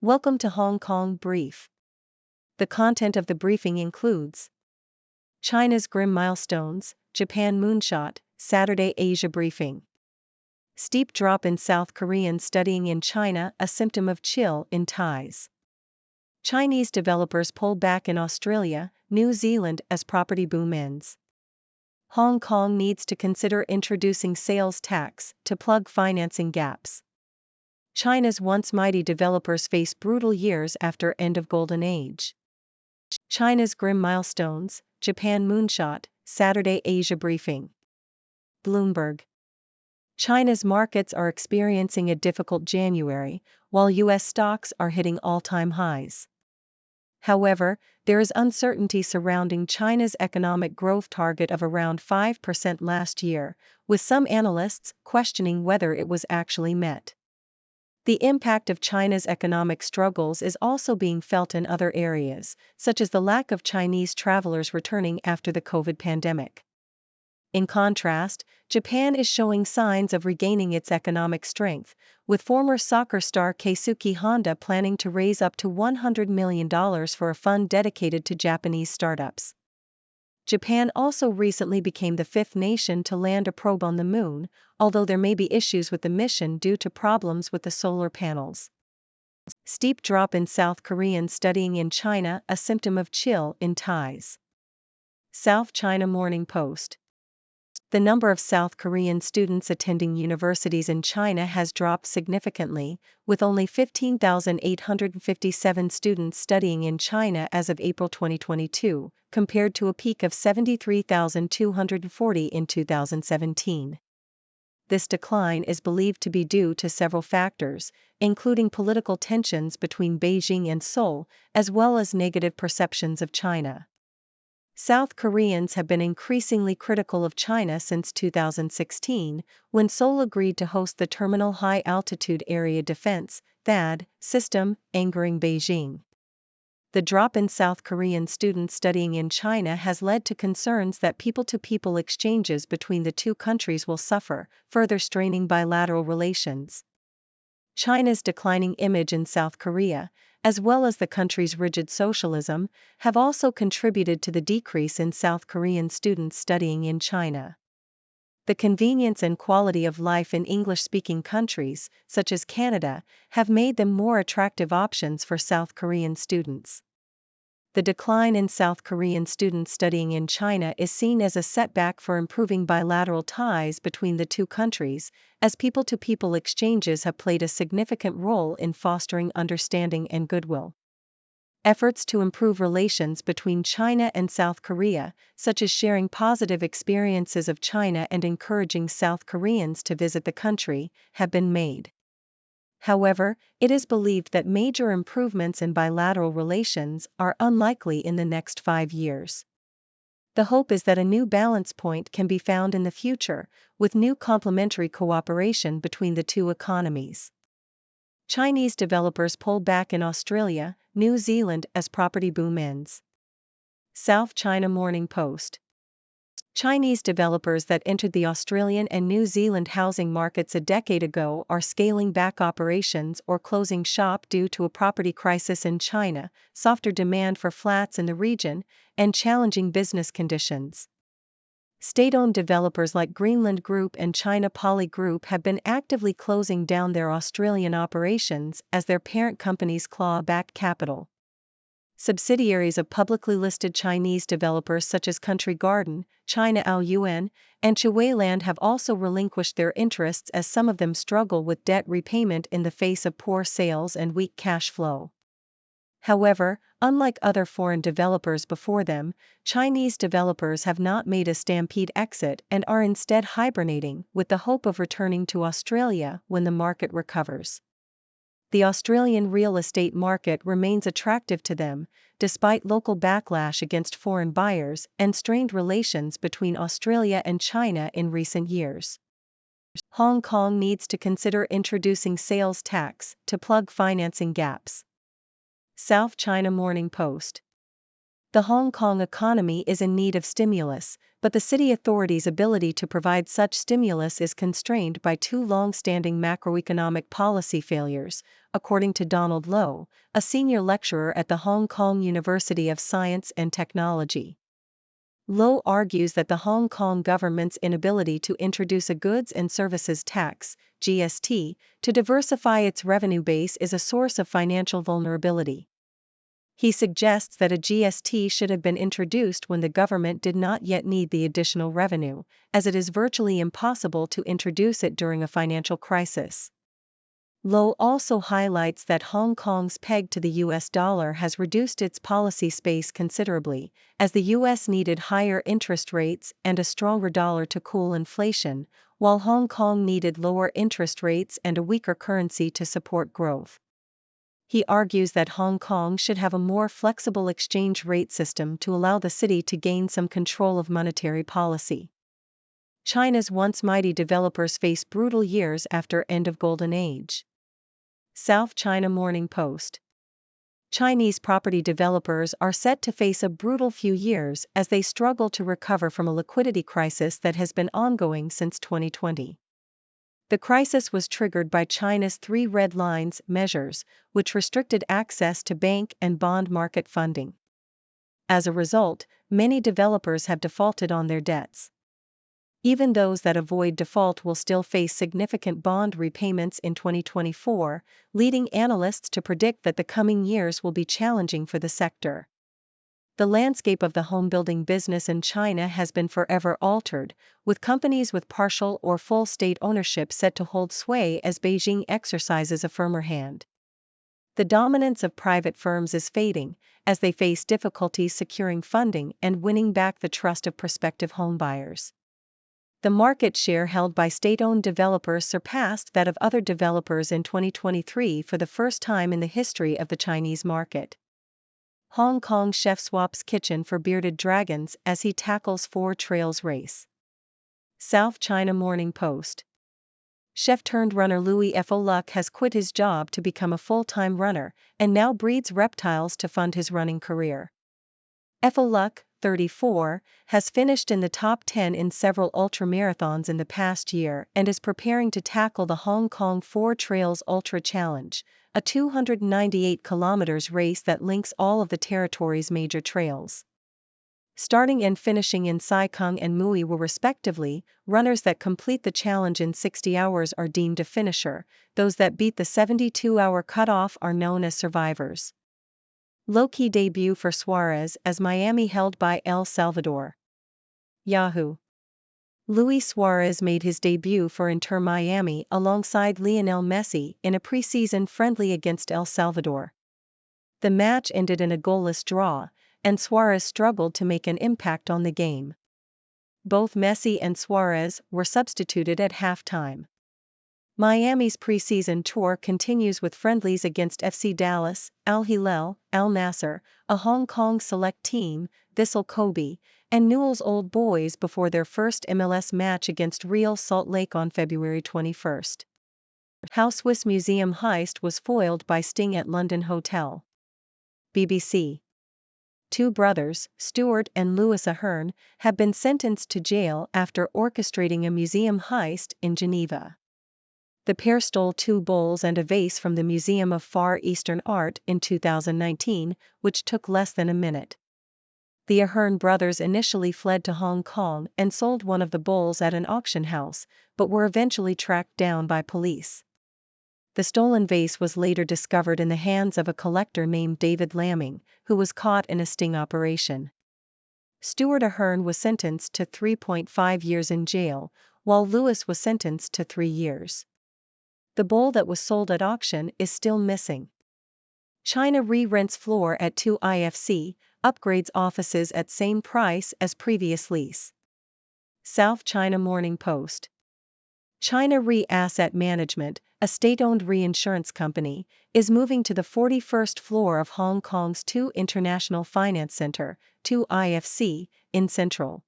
Welcome to Hong Kong Brief. The content of the briefing includes China's grim milestones, Japan Moonshot, Saturday Asia briefing. Steep drop in South Korean studying in China, a symptom of chill in ties. Chinese developers pull back in Australia, New Zealand as property boom ends. Hong Kong needs to consider introducing sales tax to plug financing gaps. China's once mighty developers face brutal years after end of golden age. China's grim milestones, Japan Moonshot, Saturday Asia briefing. Bloomberg. China's markets are experiencing a difficult January, while U.S. stocks are hitting all-time highs. However, there is uncertainty surrounding China's economic growth target of around 5% last year, with some analysts questioning whether it was actually met. The impact of China's economic struggles is also being felt in other areas, such as the lack of Chinese travelers returning after the COVID pandemic. In contrast, Japan is showing signs of regaining its economic strength, with former soccer star Keisuke Honda planning to raise up to $100 million for a fund dedicated to Japanese startups. Japan also recently became the fifth nation to land a probe on the moon, although there may be issues with the mission due to problems with the solar panels. Steep drop in South Korean studying in China, a symptom of chill in ties. South China Morning Post. The number of South Korean students attending universities in China has dropped significantly, with only 15,857 students studying in China as of April 2022, compared to a peak of 73,240 in 2017. This decline is believed to be due to several factors, including political tensions between Beijing and Seoul, as well as negative perceptions of China. South Koreans have been increasingly critical of China since 2016, when Seoul agreed to host the Terminal High Altitude Area Defense (THAAD) system, angering Beijing. The drop in South Korean students studying in China has led to concerns that people-to-people exchanges between the two countries will suffer, further straining bilateral relations. China's declining image in South Korea, as well as the country's rigid socialism, have also contributed to the decrease in South Korean students studying in China. The convenience and quality of life in English-speaking countries, such as Canada, have made them more attractive options for South Korean students. The decline in South Korean students studying in China is seen as a setback for improving bilateral ties between the two countries, as people-to-people exchanges have played a significant role in fostering understanding and goodwill. Efforts to improve relations between China and South Korea, such as sharing positive experiences of China and encouraging South Koreans to visit the country, have been made. However, it is believed that major improvements in bilateral relations are unlikely in the next 5 years. The hope is that a new balance point can be found in the future, with new complementary cooperation between the two economies. Chinese developers pull back in Australia, New Zealand as property boom ends. South China Morning Post. Chinese developers that entered the Australian and New Zealand housing markets a decade ago are scaling back operations or closing shop due to a property crisis in China, softer demand for flats in the region, and challenging business conditions. State-owned developers like Greenland Group and China Poly Group have been actively closing down their Australian operations as their parent companies claw back capital. Subsidiaries of publicly listed Chinese developers such as Country Garden, China Aoyuan, and Chuiland have also relinquished their interests as some of them struggle with debt repayment in the face of poor sales and weak cash flow. However, unlike other foreign developers before them, Chinese developers have not made a stampede exit and are instead hibernating with the hope of returning to Australia when the market recovers. The Australian real estate market remains attractive to them, despite local backlash against foreign buyers and strained relations between Australia and China in recent years. Hong Kong needs to consider introducing sales tax to plug financing gaps. South China Morning Post. The Hong Kong economy is in need of stimulus, but the city authorities' ability to provide such stimulus is constrained by two long-standing macroeconomic policy failures, according to Donald Lowe, a senior lecturer at the Hong Kong University of Science and Technology. Lowe argues that the Hong Kong government's inability to introduce a goods and services tax, GST, to diversify its revenue base is a source of financial vulnerability. He suggests that a GST should have been introduced when the government did not yet need the additional revenue, as it is virtually impossible to introduce it during a financial crisis. Lowe also highlights that Hong Kong's peg to the US dollar has reduced its policy space considerably, as the US needed higher interest rates and a stronger dollar to cool inflation, while Hong Kong needed lower interest rates and a weaker currency to support growth. He argues that Hong Kong should have a more flexible exchange rate system to allow the city to gain some control of monetary policy. China's once mighty developers face brutal years after end of Golden Age. South China Morning Post. Chinese property developers are set to face a brutal few years as they struggle to recover from a liquidity crisis that has been ongoing since 2020. The crisis was triggered by China's 3 red lines measures, which restricted access to bank and bond market funding. As a result, many developers have defaulted on their debts. Even those that avoid default will still face significant bond repayments in 2024, leading analysts to predict that the coming years will be challenging for the sector. The landscape of the home-building business in China has been forever altered, with companies with partial or full state ownership set to hold sway as Beijing exercises a firmer hand. The dominance of private firms is fading, as they face difficulties securing funding and winning back the trust of prospective homebuyers. The market share held by state-owned developers surpassed that of other developers in 2023 for the first time in the history of the Chinese market. Hong Kong chef swaps kitchen for bearded dragons as he tackles 4 trails race. South China Morning Post. Chef-turned-runner Louis F. Luck has quit his job to become a full-time runner, and now breeds reptiles to fund his running career. F. Luck, 34, has finished in the top 10 in several ultramarathons in the past year and is preparing to tackle the Hong Kong 4 Trails Ultra Challenge, a 298 km race that links all of the territory's major trails. Starting and finishing in Sai Kung and Mui Wu respectively, runners that complete the challenge in 60 hours are deemed a finisher, those that beat the 72-hour cutoff are known as survivors. Low-key debut for Suarez as Miami held by El Salvador. Yahoo! Luis Suarez made his debut for Inter Miami alongside Lionel Messi in a preseason friendly against El Salvador. The match ended in a goalless draw, and Suarez struggled to make an impact on the game. Both Messi and Suarez were substituted at halftime. Miami's preseason tour continues with friendlies against FC Dallas, Al Hilal, Al Nassr, a Hong Kong select team, Vissel Kobe, and Newell's Old Boys before their first MLS match against Real Salt Lake on February 21. How Swiss museum heist was foiled by sting at London hotel. BBC. 2 brothers, Stuart and Louis Ahern, have been sentenced to jail after orchestrating a museum heist in Geneva. The pair stole 2 bowls and a vase from the Museum of Far Eastern Art in 2019, which took less than a minute. The Ahern brothers initially fled to Hong Kong and sold one of the bowls at an auction house, but were eventually tracked down by police. The stolen vase was later discovered in the hands of a collector named David Lamming, who was caught in a sting operation. Stuart Ahern was sentenced to 3.5 years in jail, while Louis was sentenced to 3 years. The bowl that was sold at auction is still missing. China re-rents floor at 2 IFC, upgrades offices at same price as previous lease. South China Morning Post. China Re Asset Management, a state-owned reinsurance company, is moving to the 41st floor of Hong Kong's 2 International Finance Center, 2 IFC, in Central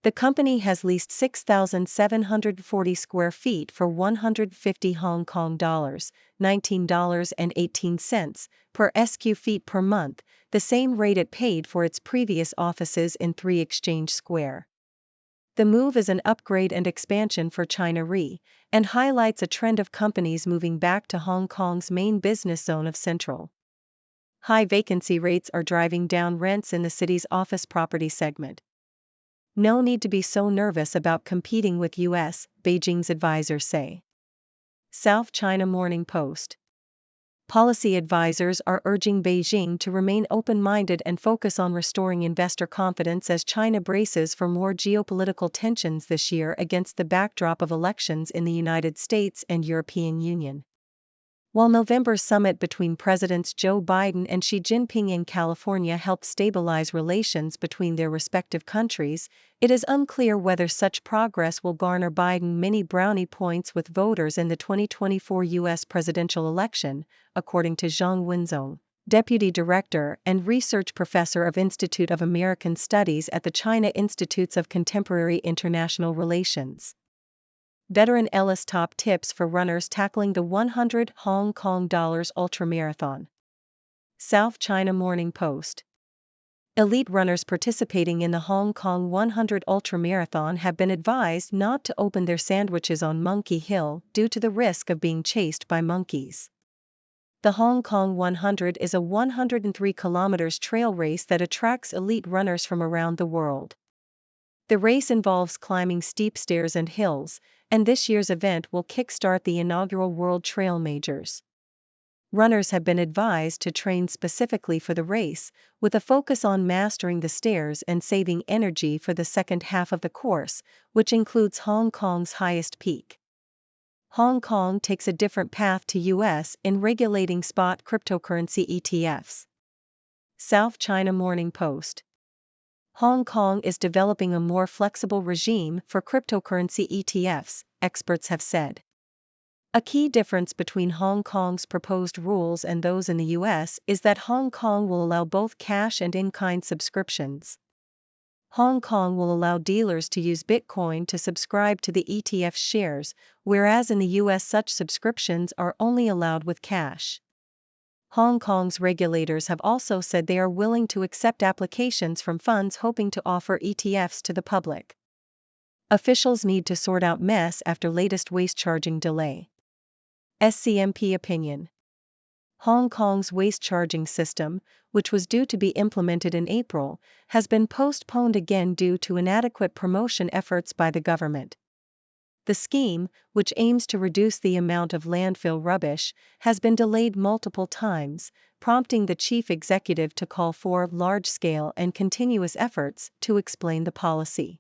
The company has leased 6,740 square feet for $150 Hong Kong dollars, $19.18 per SQ feet per month, the same rate it paid for its previous offices in 3 Exchange Square. The move is an upgrade and expansion for China Re, and highlights a trend of companies moving back to Hong Kong's main business zone of Central. High vacancy rates are driving down rents in the city's office property segment. No need to be so nervous about competing with U.S., Beijing's advisors say. South China Morning Post. Policy advisors are urging Beijing to remain open-minded and focus on restoring investor confidence as China braces for more geopolitical tensions this year against the backdrop of elections in the United States and European Union. While November's summit between Presidents Joe Biden and Xi Jinping in California helped stabilize relations between their respective countries, it is unclear whether such progress will garner Biden many brownie points with voters in the 2024 U.S. presidential election, according to Zhang Wenzong, Deputy Director and Research Professor of Institute of American Studies at the China Institutes of Contemporary International Relations. Veteran Ellis top tips for runners tackling the 100 Hong Kong dollars ultramarathon. South China Morning Post. Elite runners participating in the Hong Kong 100 ultramarathon have been advised not to open their sandwiches on Monkey Hill due to the risk of being chased by monkeys. The Hong Kong 100 is a 103 km trail race that attracts elite runners from around the world. The race involves climbing steep stairs and hills, and this year's event will kickstart the inaugural World Trail Majors. Runners have been advised to train specifically for the race, with a focus on mastering the stairs and saving energy for the second half of the course, which includes Hong Kong's highest peak. Hong Kong takes a different path to US in regulating spot cryptocurrency ETFs. South China Morning Post. Hong Kong is developing a more flexible regime for cryptocurrency ETFs, experts have said. A key difference between Hong Kong's proposed rules and those in the US is that Hong Kong will allow both cash and in-kind subscriptions. Hong Kong will allow dealers to use Bitcoin to subscribe to the ETF shares, whereas in the US such subscriptions are only allowed with cash. Hong Kong's regulators have also said they are willing to accept applications from funds hoping to offer ETFs to the public. Officials need to sort out mess after latest waste charging delay. SCMP opinion. Hong Kong's waste charging system, which was due to be implemented in April, has been postponed again due to inadequate promotion efforts by the government. The scheme, which aims to reduce the amount of landfill rubbish, has been delayed multiple times, prompting the chief executive to call for large-scale and continuous efforts to explain the policy.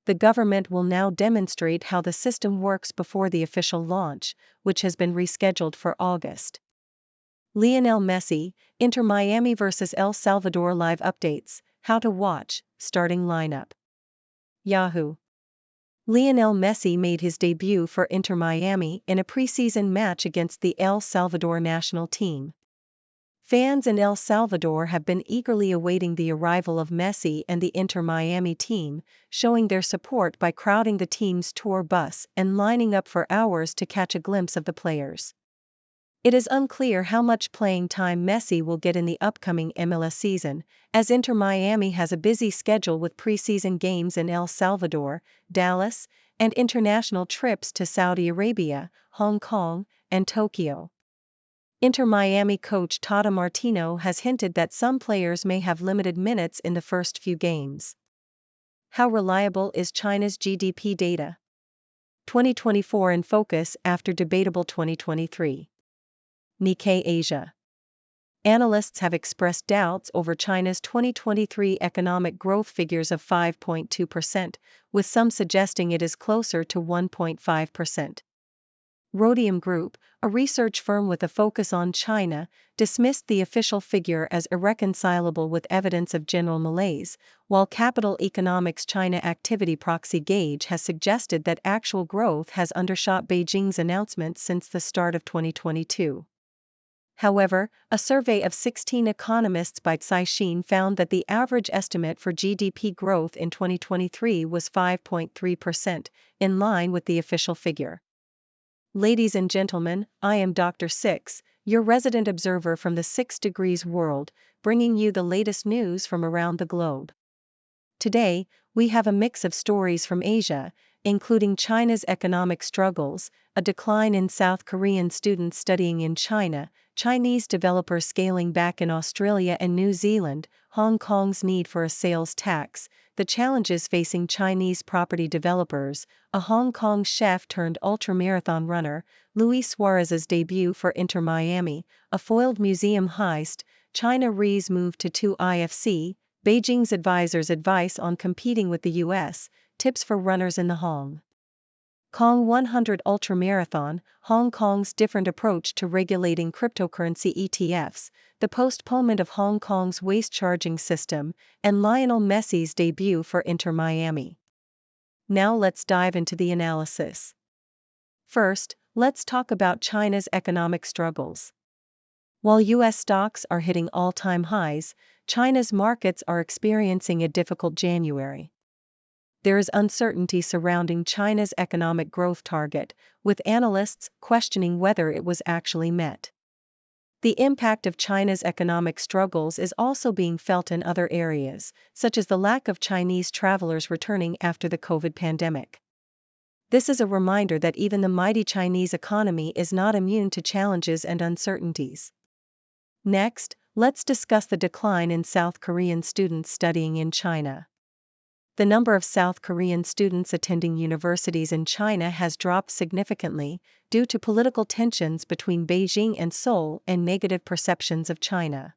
The government will now demonstrate how the system works before the official launch, which has been rescheduled for August. Lionel Messi, Inter Miami vs El Salvador live updates, how to watch, starting lineup. Yahoo! Lionel Messi made his debut for Inter Miami in a preseason match against the El Salvador national team. Fans in El Salvador have been eagerly awaiting the arrival of Messi and the Inter Miami team, showing their support by crowding the team's tour bus and lining up for hours to catch a glimpse of the players. It is unclear how much playing time Messi will get in the upcoming MLS season, as Inter Miami has a busy schedule with preseason games in El Salvador, Dallas, and international trips to Saudi Arabia, Hong Kong, and Tokyo. Inter Miami coach Tata Martino has hinted that some players may have limited minutes in the first few games. How reliable is China's GDP data? 2024 in focus after debatable 2023. Nikkei Asia. Analysts have expressed doubts over China's 2023 economic growth figures of 5.2%, with some suggesting it is closer to 1.5%. Rhodium Group, a research firm with a focus on China, dismissed the official figure as irreconcilable with evidence of general malaise, while Capital Economics China Activity Proxy Gauge has suggested that actual growth has undershot Beijing's announcement since the start of 2022. However, a survey of 16 economists by Caixin found that the average estimate for GDP growth in 2023 was 5.3%, in line with the official figure. Ladies and gentlemen, I am Dr. Six, your resident observer from the 6 Degrees world, bringing you the latest news from around the globe. Today, we have a mix of stories from Asia, including China's economic struggles, a decline in South Korean students studying in China, Chinese developers scaling back in Australia and New Zealand, Hong Kong's need for a sales tax, the challenges facing Chinese property developers, a Hong Kong chef turned ultramarathon runner, Luis Suarez's debut for Inter Miami, a foiled museum heist, China Re's move to 2IFC, Beijing's advisors' advice on competing with the US, tips for runners in the Hong Kong 100 ultramarathon, Hong Kong's different approach to regulating cryptocurrency ETFs, the postponement of Hong Kong's waste charging system, and Lionel Messi's debut for Inter Miami. Now let's dive into the analysis. First, let's talk about China's economic struggles. While US stocks are hitting all-time highs, China's markets are experiencing a difficult January. There is uncertainty surrounding China's economic growth target, with analysts questioning whether it was actually met. The impact of China's economic struggles is also being felt in other areas, such as the lack of Chinese travelers returning after the COVID pandemic. This is a reminder that even the mighty Chinese economy is not immune to challenges and uncertainties. Next, let's discuss the decline in South Korean students studying in China. The number of South Korean students attending universities in China has dropped significantly, due to political tensions between Beijing and Seoul and negative perceptions of China.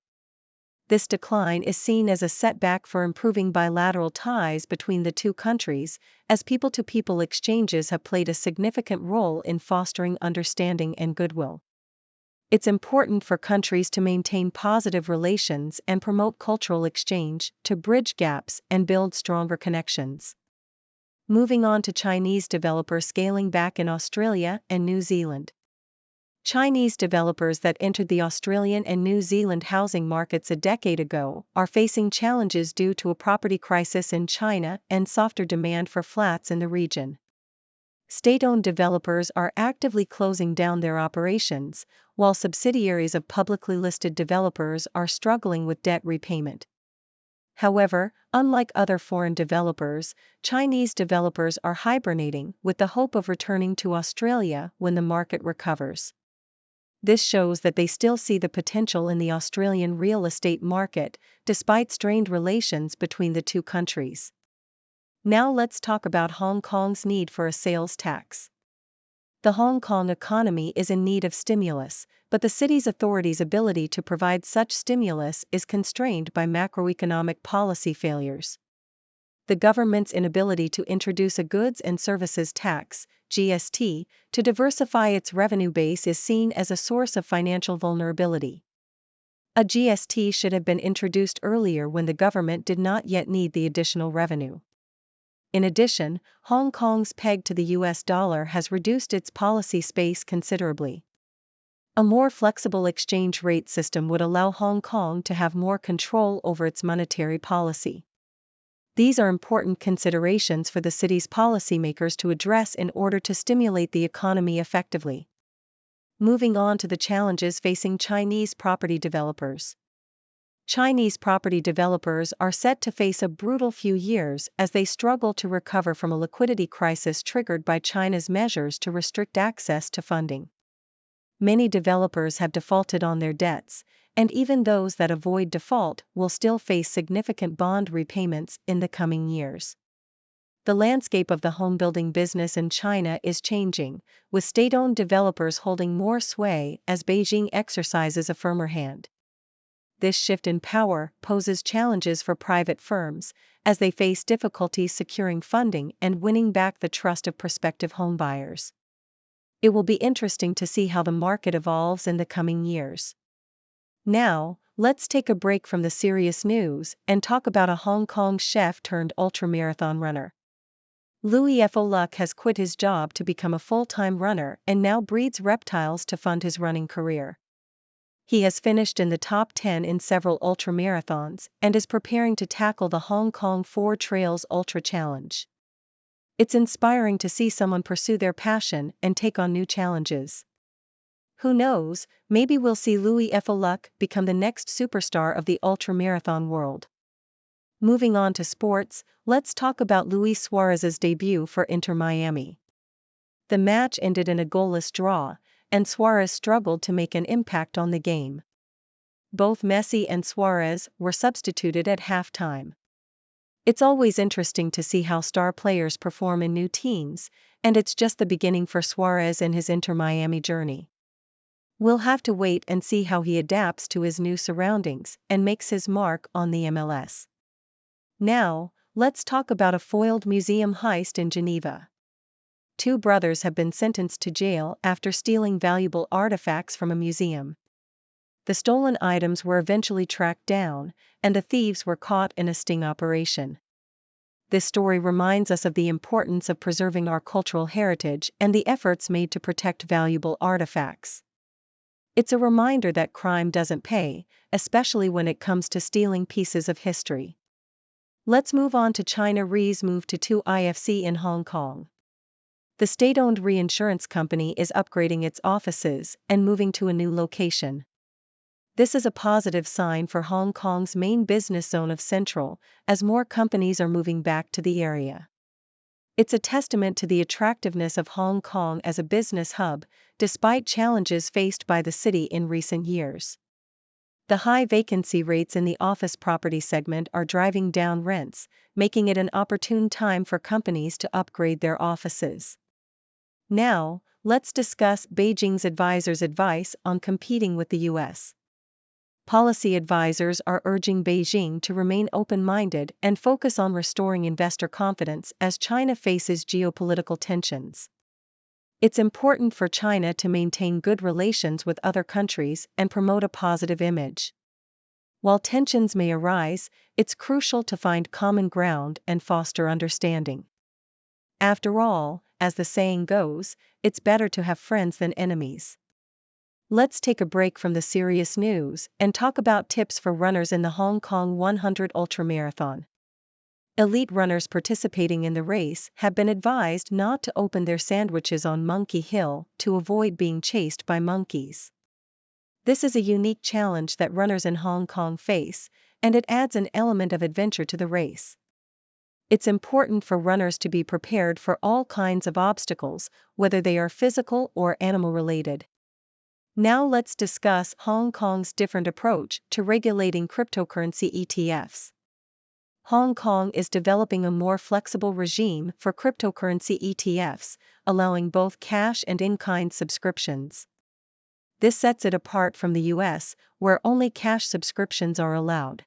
This decline is seen as a setback for improving bilateral ties between the two countries, as people-to-people exchanges have played a significant role in fostering understanding and goodwill. It's important for countries to maintain positive relations and promote cultural exchange to bridge gaps and build stronger connections. Moving on to Chinese developers scaling back in Australia and New Zealand. Chinese developers that entered the Australian and New Zealand housing markets a decade ago are facing challenges due to a property crisis in China and softer demand for flats in the region. State-owned developers are actively closing down their operations, while subsidiaries of publicly listed developers are struggling with debt repayment. However, unlike other foreign developers, Chinese developers are hibernating with the hope of returning to Australia when the market recovers. This shows that they still see the potential in the Australian real estate market, despite strained relations between the two countries. Now let's talk about Hong Kong's need for a sales tax. The Hong Kong economy is in need of stimulus, but the city's authorities' ability to provide such stimulus is constrained by macroeconomic policy failures. The government's inability to introduce a goods and services tax, GST, to diversify its revenue base is seen as a source of financial vulnerability. A GST should have been introduced earlier when the government did not yet need the additional revenue. In addition, Hong Kong's peg to the US dollar has reduced its policy space considerably. A more flexible exchange rate system would allow Hong Kong to have more control over its monetary policy. These are important considerations for the city's policymakers to address in order to stimulate the economy effectively. Moving on to the challenges facing Chinese property developers. Chinese property developers are set to face a brutal few years as they struggle to recover from a liquidity crisis triggered by China's measures to restrict access to funding. Many developers have defaulted on their debts, and even those that avoid default will still face significant bond repayments in the coming years. The landscape of the home-building business in China is changing, with state-owned developers holding more sway as Beijing exercises a firmer hand. This shift in power poses challenges for private firms, as they face difficulties securing funding and winning back the trust of prospective homebuyers. It will be interesting to see how the market evolves in the coming years. Now, let's take a break from the serious news and talk about a Hong Kong chef turned ultramarathon runner. Louis F. Luck has quit his job to become a full-time runner and now breeds reptiles to fund his running career. He has finished in the top 10 in several ultramarathons and is preparing to tackle the Hong Kong 4 Trails Ultra Challenge. It's inspiring to see someone pursue their passion and take on new challenges. Who knows, maybe we'll see Louis Luck become the next superstar of the ultramarathon world. Moving on to sports, let's talk about Luis Suarez's debut for Inter Miami. The match ended in a goalless draw, and Suarez struggled to make an impact on the game. Both Messi and Suarez were substituted at halftime. It's always interesting to see how star players perform in new teams, and it's just the beginning for Suarez and his Inter Miami journey. We'll have to wait and see how he adapts to his new surroundings and makes his mark on the MLS. Now, let's talk about a foiled museum heist in Geneva. 2 brothers have been sentenced to jail after stealing valuable artifacts from a museum. The stolen items were eventually tracked down, and the thieves were caught in a sting operation. This story reminds us of the importance of preserving our cultural heritage and the efforts made to protect valuable artifacts. It's a reminder that crime doesn't pay, especially when it comes to stealing pieces of history. Let's move on to China Re's move to 2IFC in Hong Kong. The state-owned reinsurance company is upgrading its offices and moving to a new location. This is a positive sign for Hong Kong's main business zone of Central, as more companies are moving back to the area. It's a testament to the attractiveness of Hong Kong as a business hub, despite challenges faced by the city in recent years. The high vacancy rates in the office property segment are driving down rents, making it an opportune time for companies to upgrade their offices. Now, let's discuss Beijing's advisors' advice on competing with the US. Policy advisors are urging Beijing to remain open-minded and focus on restoring investor confidence as China faces geopolitical tensions. It's important for China to maintain good relations with other countries and promote a positive image. While tensions may arise, it's crucial to find common ground and foster understanding. After all, as the saying goes, it's better to have friends than enemies. Let's take a break from the serious news and talk about tips for runners in the Hong Kong 100 Ultramarathon. Elite runners participating in the race have been advised not to open their sandwiches on Monkey Hill to avoid being chased by monkeys. This is a unique challenge that runners in Hong Kong face, and it adds an element of adventure to the race. It's important for runners to be prepared for all kinds of obstacles, whether they are physical or animal-related. Now let's discuss Hong Kong's different approach to regulating cryptocurrency ETFs. Hong Kong is developing a more flexible regime for cryptocurrency ETFs, allowing both cash and in-kind subscriptions. This sets it apart from the US, where only cash subscriptions are allowed.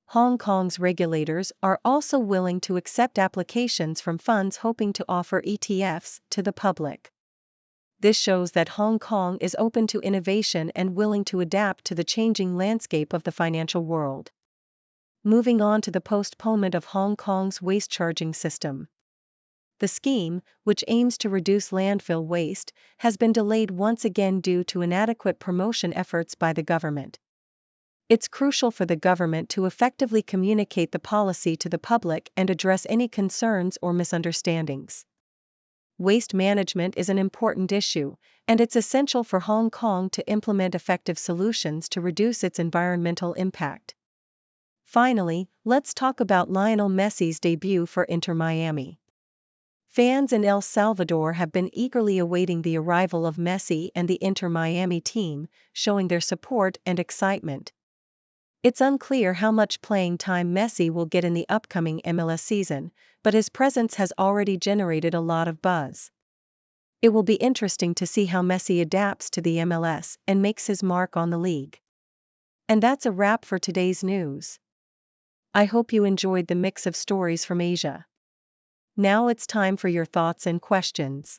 Hong Kong's regulators are also willing to accept applications from funds hoping to offer ETFs to the public. This shows that Hong Kong is open to innovation and willing to adapt to the changing landscape of the financial world. Moving on to the postponement of Hong Kong's waste charging system. The scheme, which aims to reduce landfill waste, has been delayed once again due to inadequate promotion efforts by the government. It's crucial for the government to effectively communicate the policy to the public and address any concerns or misunderstandings. Waste management is an important issue, and it's essential for Hong Kong to implement effective solutions to reduce its environmental impact. Finally, let's talk about Lionel Messi's debut for Inter Miami. Fans in El Salvador have been eagerly awaiting the arrival of Messi and the Inter Miami team, showing their support and excitement. It's unclear how much playing time Messi will get in the upcoming MLS season, but his presence has already generated a lot of buzz. It will be interesting to see how Messi adapts to the MLS and makes his mark on the league. And that's a wrap for today's news. I hope you enjoyed the mix of stories from Asia. Now it's time for your thoughts and questions.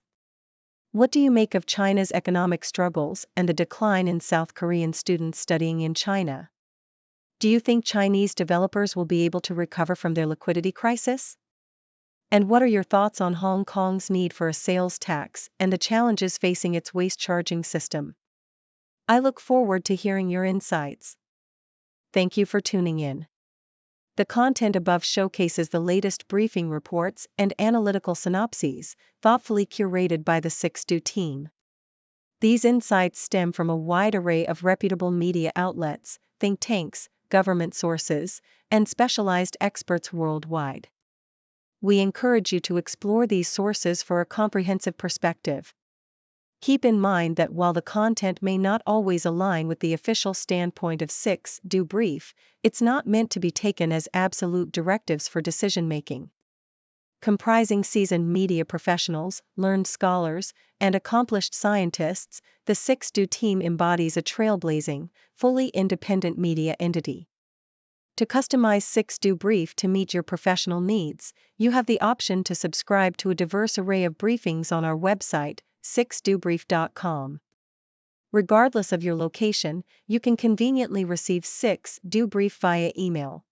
What do you make of China's economic struggles and the decline in South Korean students studying in China? Do you think Chinese developers will be able to recover from their liquidity crisis? And what are your thoughts on Hong Kong's need for a sales tax and the challenges facing its waste charging system? I look forward to hearing your insights. Thank you for tuning in. The content above showcases the latest briefing reports and analytical synopses, thoughtfully curated by the 6Do team. These insights stem from a wide array of reputable media outlets, think tanks, government sources, and specialized experts worldwide. We encourage you to explore these sources for a comprehensive perspective. Keep in mind that while the content may not always align with the official standpoint of 6Do Brief, it's not meant to be taken as absolute directives for decision-making. Comprising seasoned media professionals, learned scholars, and accomplished scientists, the 6Do team embodies a trailblazing, fully independent media entity. To customize 6Do Brief to meet your professional needs, you have the option to subscribe to a diverse array of briefings on our website, 6dobrief.com. Regardless of your location, you can conveniently receive 6Do Brief via email,